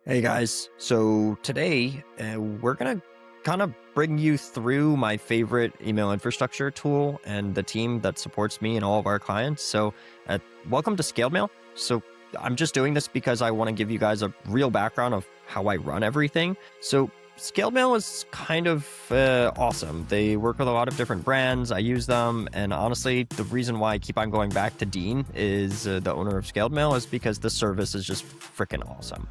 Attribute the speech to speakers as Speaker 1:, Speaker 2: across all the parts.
Speaker 1: Hey guys, so today we're going to kind of bring you through my favorite email infrastructure tool and the team that supports me and all of our clients. So welcome to ScaledMail. So I'm just doing this because I want to give you guys a real background of how I run everything. So ScaledMail is kind of awesome. They work with a lot of different brands. I use them. And honestly, the reason why I keep on going back to Dean is the owner of ScaledMail is because the service is just freaking awesome.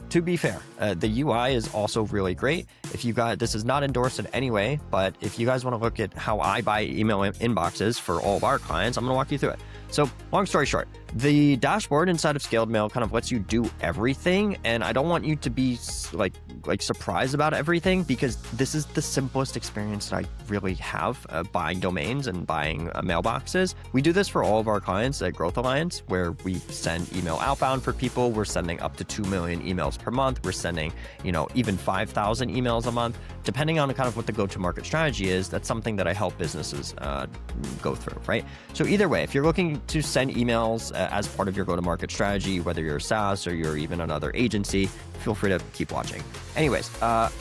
Speaker 1: To be fair, the UI is also really great. If you guys, this is not endorsed in any way, but if you guys want to look at how I buy email inboxes for all of our clients, I'm going to walk you through it. So long story short, the dashboard inside of ScaledMail kind of lets you do everything. And I don't want you to be like surprised about everything because this is the simplest experience that I really have buying domains and buying mailboxes. We do this for all of our clients at Growth Alliance, where we send email outbound for people. We're sending up to 2 million emails per month. We're sending, even 5,000 emails a month, depending on kind of what the go-to-market strategy is. That's something that I help businesses go through, right? So either way, if you're looking to send emails as part of your go-to-market strategy, whether you're a SaaS or you're even another agency, feel free to keep watching. Anyways,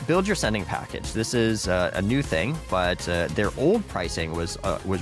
Speaker 1: build your sending package. This is a new thing, but their old pricing was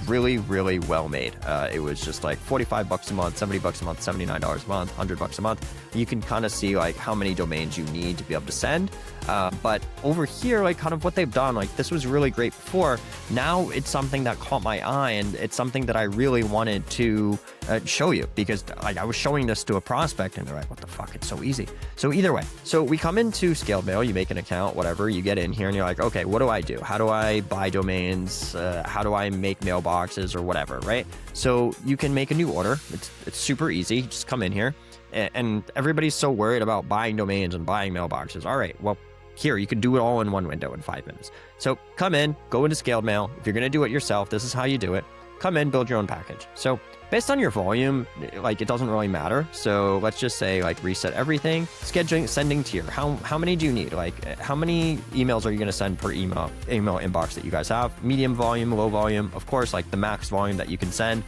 Speaker 1: really, really well made. It was just like $45 a month, $70 a month, $79 a month, $100 a month. You can kind of see like how many domains you need to be able to send. But over here, like kind of what they've done, like this was really great before. Now it's something that caught my eye, and it's something that I really wanted to show you because I was showing this to a prospect and they're like, what the fuck, it's so easy. So either way, so we come into ScaledMail, you make an account, whatever, you get in here and you're like, okay, what do I do? How do I buy domains? How do I make mailboxes or whatever, right? So you can make a new order. It's super easy. Just come in here and everybody's so worried about buying domains and buying mailboxes. All right, well, here, you can do it all in one window in 5 minutes. So come in, go into ScaledMail. If you're going to do it yourself, this is how you do it. Come in, build your own package. So based on your volume, like it doesn't really matter. So let's just say like reset everything, scheduling, sending tier. How many do you need? Like how many emails are you going to send per email inbox that you guys have? Medium volume, low volume. Of course, like the max volume that you can send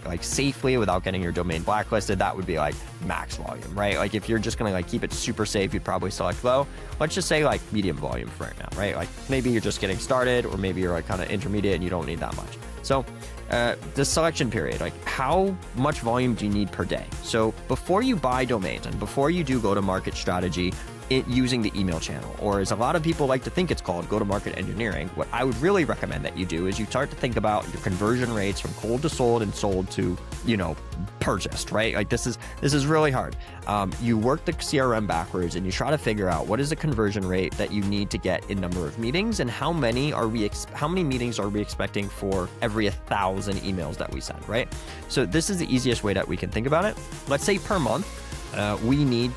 Speaker 1: like safely without getting your domain blacklisted, that would be like max volume, right? Like if you're just gonna like keep it super safe, you'd probably select low. Let's just say like medium volume for right now, right? Like maybe you're just getting started, or maybe you're like kind of intermediate and you don't need that much. So the selection period, like how much volume do you need per day? So before you buy domains and before you do go-to-market strategy, using the email channel, or as a lot of people like to think it's called, go-to-market engineering, what I would really recommend that you do is you start to think about your conversion rates from cold to sold and sold to, purchased, right? Like this is really hard. You work the CRM backwards and you try to figure out what is the conversion rate that you need to get in number of meetings, and how many meetings are we expecting for every 1,000 emails that we send, right? So this is the easiest way that we can think about it. Let's say per month, we need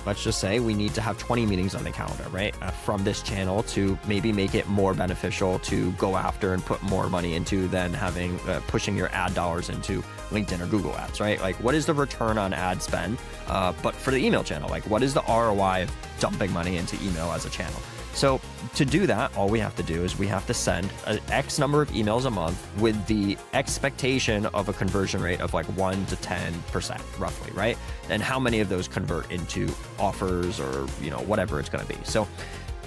Speaker 1: let's just say we need to have 20 meetings on the calendar, right? From this channel to maybe make it more beneficial to go after and put more money into than having pushing your ad dollars into LinkedIn or Google ads, right? Like what is the return on ad spend? But for the email channel, like what is the ROI of dumping money into email as a channel? So to do that, all we have to do is we have to send an X number of emails a month with the expectation of a conversion rate of like 1 to 10% roughly, right? And how many of those convert into offers or, whatever it's going to be. So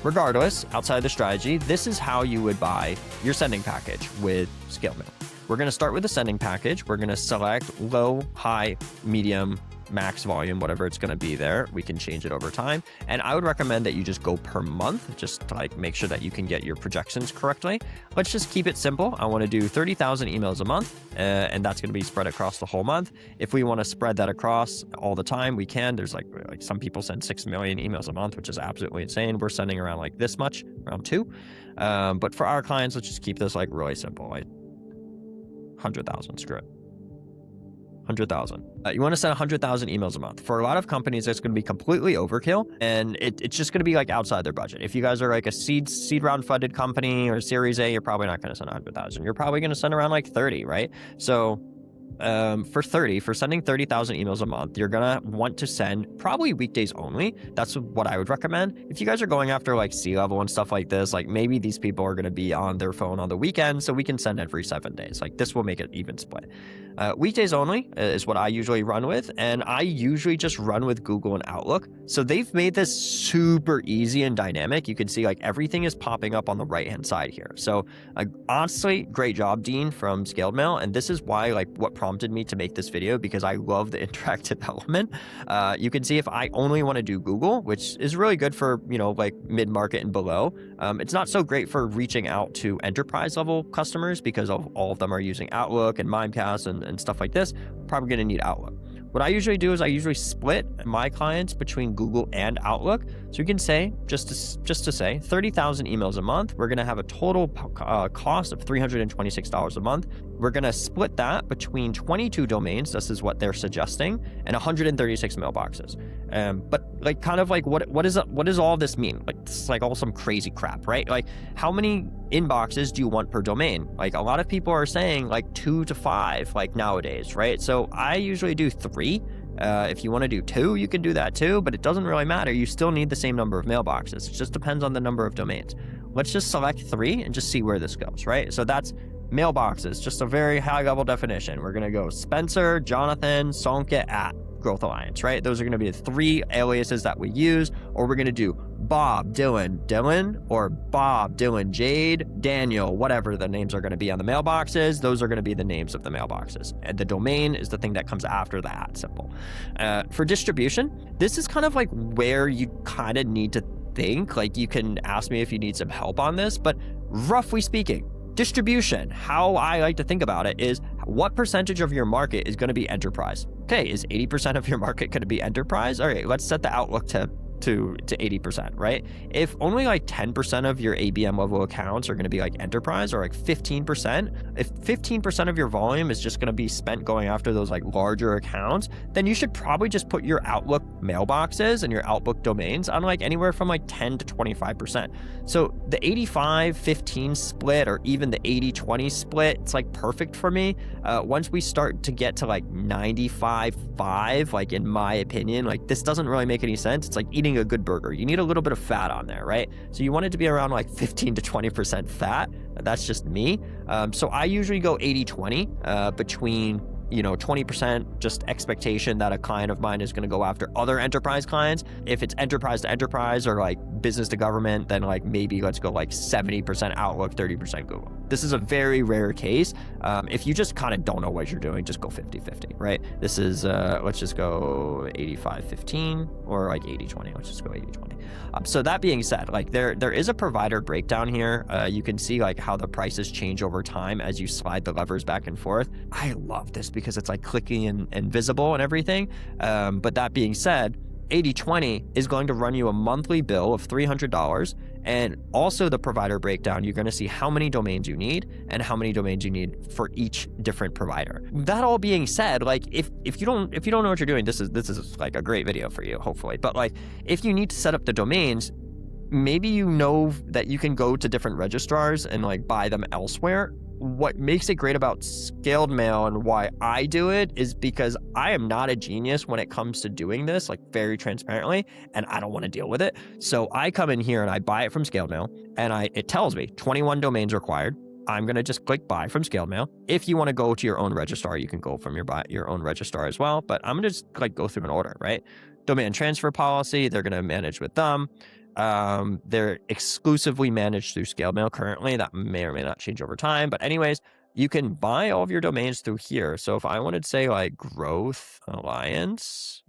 Speaker 1: regardless, outside of the strategy, this is how you would buy your sending package with ScaledMail. We're going to start with the sending package. We're going to select low, high, medium, max volume, whatever it's going to be there. We can change it over time. And I would recommend that you just go per month, just to like make sure that you can get your projections correctly. Let's just keep it simple. I want to do 30,000 emails a month, and that's going to be spread across the whole month. If we want to spread that across all the time, we can. There's like some people send 6 million emails a month, which is absolutely insane. We're sending around like this much, around 2. But for our clients, let's just keep this like really simple, like 100,000, screw it. 100,000. You want to send 100,000 emails a month. For a lot of companies, that's going to be completely overkill, and it's just going to be like outside their budget. If you guys are like a seed round funded company or Series A, you're probably not going to send 100,000. You're probably going to send around like 30, right? So for sending 30,000 emails a month, you're gonna want to send probably weekdays only. That's what I would recommend. If you guys are going after like C-level and stuff like this, like maybe these people are gonna be on their phone on the weekend, so we can send every 7 days. Like this will make it even split. Weekdays only is what I usually run with, and I usually just run with Google and Outlook. So they've made this super easy and dynamic. You can see like everything is popping up on the right-hand side here. So honestly, great job, Dean from ScaledMail. And this is why, like, what prompted me to make this video, because I love the interactive element. You can see if I only want to do Google, which is really good for, you know, like mid-market and below. It's not so great for reaching out to enterprise level customers because all of them are using Outlook and Mimecast and stuff like this. Probably going to need Outlook. What I usually do is I usually split my clients between Google and Outlook. So you can say, just to say, 30,000 emails a month. We're going to have a total cost of $326 a month. We're going to split that between 22 domains. This is what they're suggesting, and 136 mailboxes. But like, kind of like, what does all this mean? Like, this is like all some crazy crap, right? Like, how many inboxes do you want per domain? Like, a lot of people are saying like 2 to 5, like nowadays, right? So I usually do 3. If you want to do 2, you can do that too, but it doesn't really matter. You still need the same number of mailboxes. It just depends on the number of domains. Let's just select 3 and just see where this goes, right? So that's mailboxes, just a very high level definition. We're going to go Spencer, Jonathan, Sonke at Growth Alliance, right? Those are going to be the 3 aliases that we use. Or we're going to do Bob, Dylan, or Bob, Dylan, Jade, Daniel, whatever the names are going to be on the mailboxes. Those are going to be the names of the mailboxes. And the domain is the thing that comes after the @ symbol. For distribution, this is kind of like where you kind of need to think. Like, you can ask me if you need some help on this, but roughly speaking, distribution, how I like to think about it is, what percentage of your market is going to be enterprise? Okay, is 80% of your market going to be enterprise? All right, let's set the outlook to 80%, right? If only like 10% of your ABM level accounts are going to be like enterprise, or like 15%, if 15% of your volume is just going to be spent going after those like larger accounts, then you should probably just put your Outlook mailboxes and your Outlook domains on like anywhere from like 10 to 25%. So the 85-15 split, or even the 80-20 split, it's like perfect for me. Once we start to get to like 95-5, like in my opinion, like this doesn't really make any sense. It's like eating a good burger. You need a little bit of fat on there, right? So you want it to be around like 15 to 20% fat. That's just me. So I usually go 80-20 between, 20% just expectation that a client of mine is going to go after other enterprise clients. If it's enterprise to enterprise or like business to government, then like maybe let's go like 70% Outlook, 30% Google. This is a very rare case. If you just kind of don't know what you're doing, just go 50-50, right? This is, let's just go 85-15 or like 80-20. Let's just go 80-20. So that being said, like there is a provider breakdown here. You can see like how the prices change over time as you slide the levers back and forth. I love this because it's like clicky and visible and everything. But that being said, 80-20 is going to run you a monthly bill of $300. And also the provider breakdown, you're going to see how many domains you need and how many domains you need for each different provider. That all being said, like if you don't know what you're doing, this is like a great video for you, hopefully. But like if you need to set up the domains, maybe you know that you can go to different registrars and like buy them elsewhere. What makes it great about ScaledMail and why I do it is because I am not a genius when it comes to doing this, like very transparently, and I don't want to deal with it. So I come in here and I buy it from ScaledMail, and it tells me 21 domains required. I'm going to just click buy from ScaledMail. If you want to go to your own registrar, you can go from your own registrar as well, but I'm going to just like go through an order, right? Domain transfer policy, they're going to manage with them. They're exclusively managed through ScaledMail currently. That may or may not change over time. But anyways, you can buy all of your domains through here. So if I wanted to say like Growth Alliance,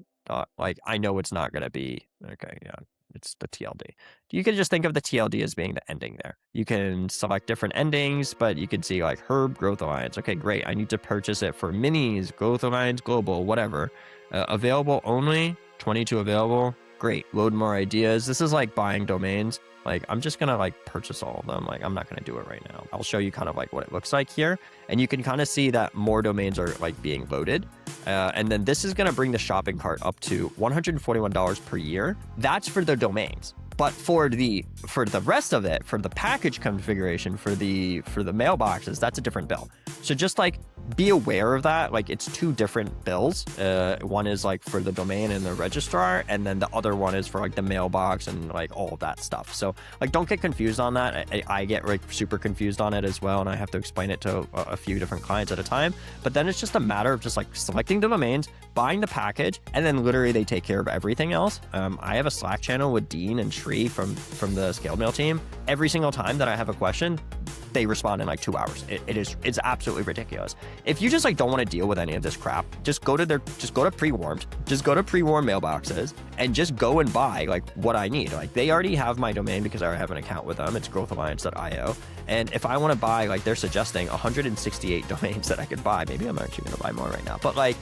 Speaker 1: like I know it's not going to be, okay, yeah, it's the TLD. You can just think of the TLD as being the ending there. You can select different endings, but you can see like Herb Growth Alliance. Okay, great. I need to purchase it for Minis, Growth Alliance Global, whatever. Available only, 22 available. Great, load more ideas. This is like buying domains. Like I'm just gonna like purchase all of them. Like I'm not gonna do it right now. I'll show you kind of like what it looks like here. And you can kind of see that more domains are like being loaded. And then this is gonna bring the shopping cart up to $141 per year. That's for the domains. But for the rest of it, for the package configuration, for the mailboxes, that's a different bill. So just like be aware of that. Like, it's two different bills. One is like for the domain and the registrar, and then the other one is for like the mailbox and like all of that stuff. So like, don't get confused on that. I get like super confused on it as well, and I have to explain it to a few different clients at a time. But then it's just a matter of just like selecting the domains, buying the package, and then literally they take care of everything else. I have a Slack channel with Dean and Shri from the ScaledMail team. Every single time that I have a question, they respond in like 2 hours. It's absolutely ridiculous. If you just like don't want to deal with any of this crap, just go to pre-warmed mailboxes and just go and buy like what I need. Like, they already have my domain because I have an account with them. It's growthalliance.io. And if I want to buy, like, they're suggesting 168 domains that I could buy. Maybe I'm actually going to buy more right now. But like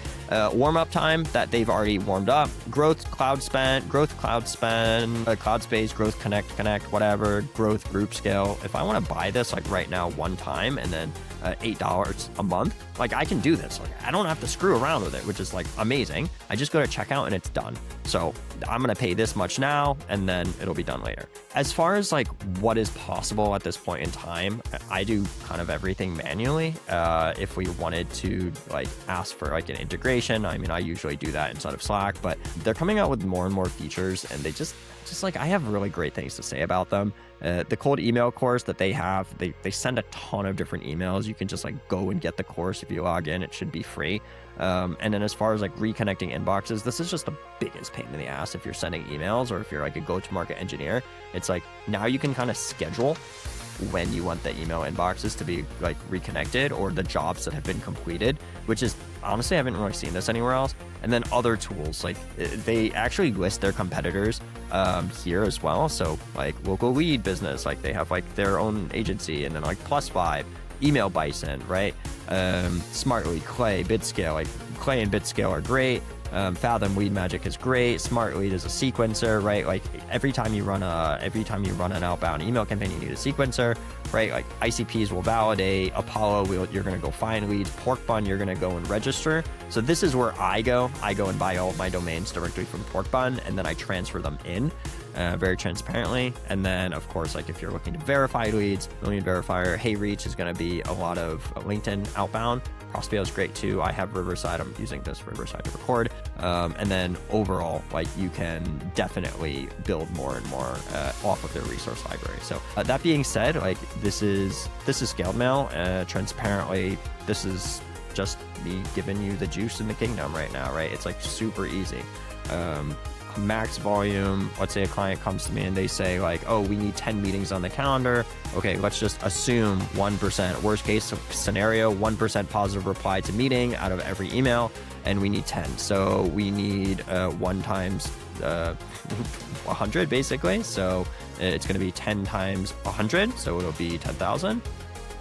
Speaker 1: warm up time that they've already warmed up, growth cloud spend, cloud space, growth connect, whatever, growth group scale. If I want to buy this like right now one time and then $8 a month, like, I can do this. Like, I don't have to screw around with it, which is like amazing. I just go to checkout and it's done. So I'm going to pay this much now and then it'll be done later. As far as like what is possible at this point in time, I do kind of everything manually. If we wanted to like ask for like an integration, I mean, I usually do that inside of Slack, but they're coming out with more and more features, and they just like, I have really great things to say about them. The cold email course that they have, they send a ton of different emails. You can just like go and get the course if you log in. It should be free. And then as far as like reconnecting inboxes, this is just the biggest pain in the ass if you're sending emails or if you're like a go-to-market engineer. It's like, now you can kind of schedule when you want the email inboxes to be like reconnected, or the jobs that have been completed, which is honestly, I haven't really seen this anywhere else. And then other tools, like they actually list their competitors here as well. So like Local Lead Business, like they have like their own agency, and then like Plus5, Email Bison, right? Smartlead, Clay, Bitscale, like Clay and Bitscale are great. Fathom Lead Magic is great. Smartlead is a sequencer, right? Like every time you run an outbound email campaign, you need a sequencer, right? Like ICPs will validate. Apollo, you're going to go find leads. Porkbun, you're going to go and register. So this is where I go and buy all of my domains directly from Porkbun, and then I transfer them in very transparently. And then of course, like if you're looking to verify leads, Million Verifier, HeyReach is going to be a lot of LinkedIn outbound. Prospeo is great too. I have Riverside. I'm using this Riverside to record. And then overall, like you can definitely build more and more off of their resource library. So that being said, like this is ScaledMail. Transparently, this is just me giving you the juice in the kingdom right now, right? It's like super easy. Max volume. Let's say a client comes to me and they say like, oh, we need 10 meetings on the calendar. Okay, let's just assume 1%, worst case scenario, 1% positive reply to meeting out of every email, and we need 10. So we need 1 times 100 basically. So it's going to be 10 times 100. So it'll be 10,000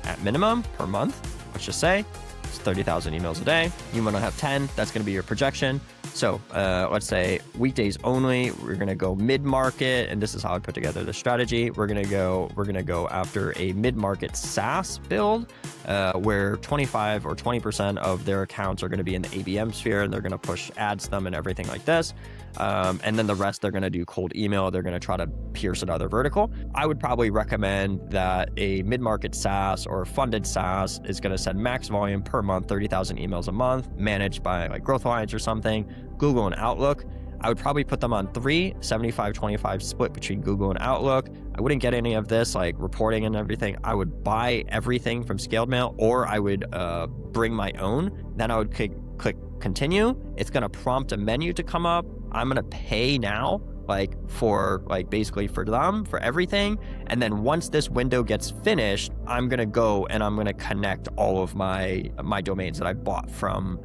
Speaker 1: at minimum per month. Let's just say it's 30,000 emails a day. You want to have 10. That's going to be your projection. So let's say weekdays only, we're going to go mid-market, and this is how I put together the strategy. We're going to go after a mid-market SaaS build where 25 or 20% of their accounts are going to be in the ABM sphere, and they're going to push ads to them and everything like this. And then the rest, they're going to do cold email. They're going to try to pierce another vertical. I would probably recommend that a mid-market SaaS or funded SaaS is going to send max volume per month, 30,000 emails a month, managed by like Growth Alliance or something, Google and Outlook. I would probably put them on 3, 75-25 split between Google and Outlook. I wouldn't get any of this like reporting and everything. I would buy everything from ScaledMail, or I would bring my own. Then I would click continue. It's going to prompt a menu to come up. I'm going to pay now, like for like basically for them, for everything. And then once this window gets finished, I'm going to go and I'm going to connect all of my domains that I've bought from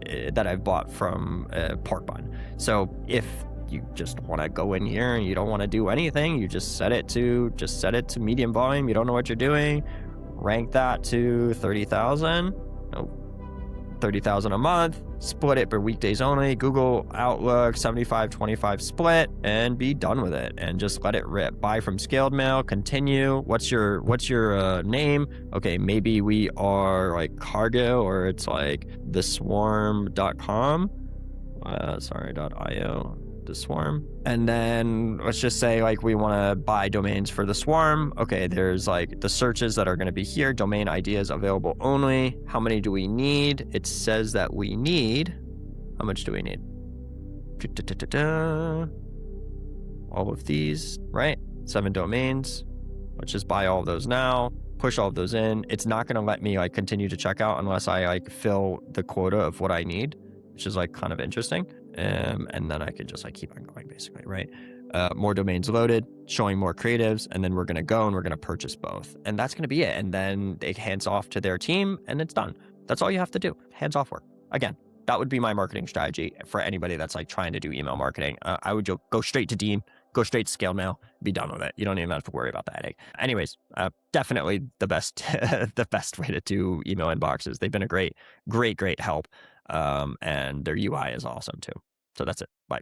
Speaker 1: Porkbun. So if you just want to go in here and you don't want to do anything, you just set it to medium volume. You don't know what you're doing. Rank that to 30,000. 30,000 a month, split it for weekdays only, Google Outlook, 75-25 split, and be done with it, and just let it rip. Buy from ScaledMail, continue. What's your name? Okay, maybe we are like Cargo, or it's like theswarm.com. .io. the swarm. And then let's just say like we want to buy domains for the swarm. Okay, there's like the searches that are going to be here. Domain ideas available only. How many do we need? It says that we need, how much do we need? All of these, right? 7 domains. Let's just buy all of those now. Push all of those in. It's not going to let me like continue to check out unless I like fill the quota of what I need, which is like kind of interesting. And then I could just like keep on going basically, right? More domains loaded, showing more creatives, and then we're going to go and we're going to purchase both. And that's going to be it. And then it hands off to their team and it's done. That's all you have to do. Hands off work. Again, that would be my marketing strategy for anybody that's like trying to do email marketing. I would go straight to Dean, go straight to ScaledMail, be done with it. You don't even have to worry about the headache. Anyways, definitely the best the best way to do email inboxes. They've been a great help. And their UI is awesome too. So that's it. Bye.